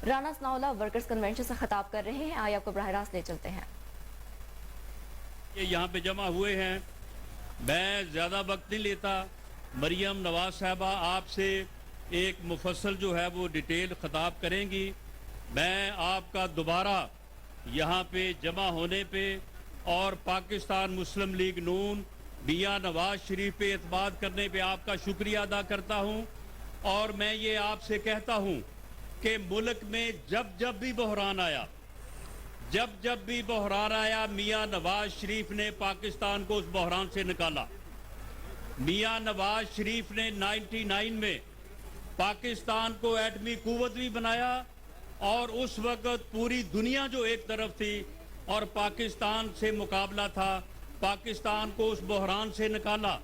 Rana Sanaullah workers convention سے خطاب کر رہے ہیں، آئے آپ کو براہ راست لے چلتے ہیں۔ یہ یہاں پہ جمع ہوئے ہیں، میں زیادہ وقت نہیں لیتا۔ مریم نواز صاحبہ آپ سے ایک مفصل جو ہے وہ ڈیٹیل خطاب کریں گی۔ میں آپ کا دوبارہ یہاں پہ جمع ہونے پہ اور پاکستان مسلم لیگ نون میاں نواز شریف پہ اعتماد کرنے پہ آپ کا شکریہ ادا کرتا ہوں، اور میں یہ آپ سے کہتا ہوں کہ ملک میں جب بھی بحران آیا، جب بھی بحران آیا، میاں نواز شریف نے پاکستان کو اس بحران سے نکالا۔ میاں نواز شریف نے 99 میں پاکستان کو ایٹمی قوت بھی بنایا، اور اس وقت پوری دنیا جو ایک طرف تھی اور پاکستان سے مقابلہ تھا، پاکستان کو اس بحران سے نکالا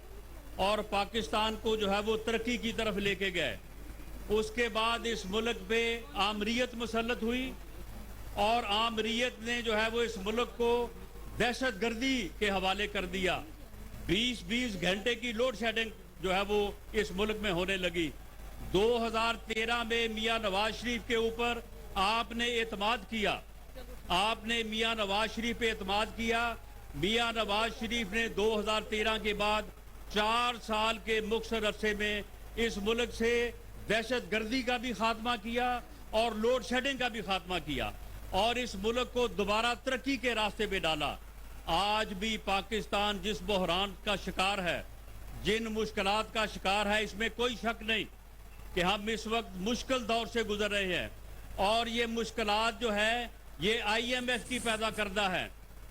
اور پاکستان کو جو ہے وہ ترقی کی طرف لے کے گئے۔ اس کے بعد اس ملک پہ آمریت مسلط ہوئی، اور آمریت نے جو ہے وہ اس ملک کو دہشت گردی کے حوالے کر دیا۔ 20 گھنٹے کی لوڈ شیڈنگ جو ہے وہ اس ملک میں ہونے لگی۔ 2013 میں میاں نواز شریف کے اوپر آپ نے اعتماد کیا، آپ نے میاں نواز شریف پہ اعتماد کیا۔ میاں نواز شریف نے 2013 کے بعد 4 سال کے مختصر عرصے میں اس ملک سے دہشت گردی کا بھی خاتمہ کیا اور لوڈ شیڈنگ کا بھی خاتمہ کیا، اور اس ملک کو دوبارہ ترقی کے راستے پہ ڈالا۔ آج بھی پاکستان جس بحران کا شکار ہے، جن مشکلات کا شکار ہے، اس میں کوئی شک نہیں کہ ہم اس وقت مشکل دور سے گزر رہے ہیں، اور یہ مشکلات جو ہے یہ IMF کی پیدا کردہ ہے،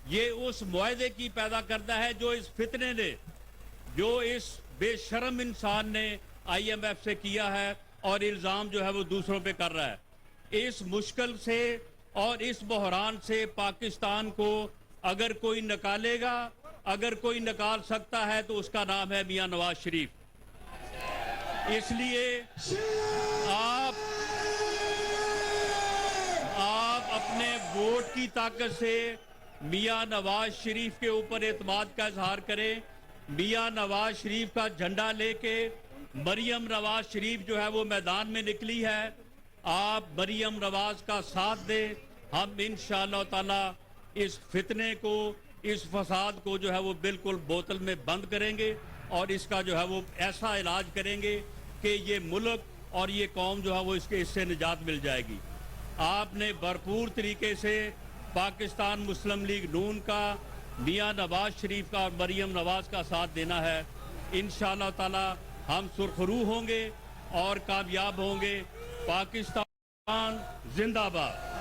یہ اس معاہدے کی پیدا کردہ ہے جو اس فتنے نے، جو اس بے شرم انسان نے IMF سے کیا ہے، اور الزام جو ہے وہ دوسروں پہ کر رہا ہے۔ اس مشکل سے اور اس بحران سے پاکستان کو اگر کوئی نکالے گا، اگر کوئی نکال سکتا ہے، تو اس کا نام ہے میاں نواز شریف۔ اس لیے آپ اپنے ووٹ کی طاقت سے میاں نواز شریف کے اوپر اعتماد کا اظہار کریں۔ میاں نواز شریف کا جھنڈا لے کے مریم نواز شریف جو ہے وہ میدان میں نکلی ہے، آپ مریم نواز کا ساتھ دیں۔ ہم انشاءاللہ تعالی اس فتنے کو، اس فساد کو جو ہے وہ بالکل بوتل میں بند کریں گے، اور اس کا جو ہے وہ ایسا علاج کریں گے کہ یہ ملک اور یہ قوم جو ہے وہ اس سے نجات مل جائے گی۔ آپ نے بھرپور طریقے سے پاکستان مسلم لیگ نون کا، میاں نواز شریف کا اور مریم نواز کا ساتھ دینا ہے۔ انشاءاللہ تعالی ہم سرخرو ہوں گے اور کامیاب ہوں گے۔ پاکستان زندہ باد۔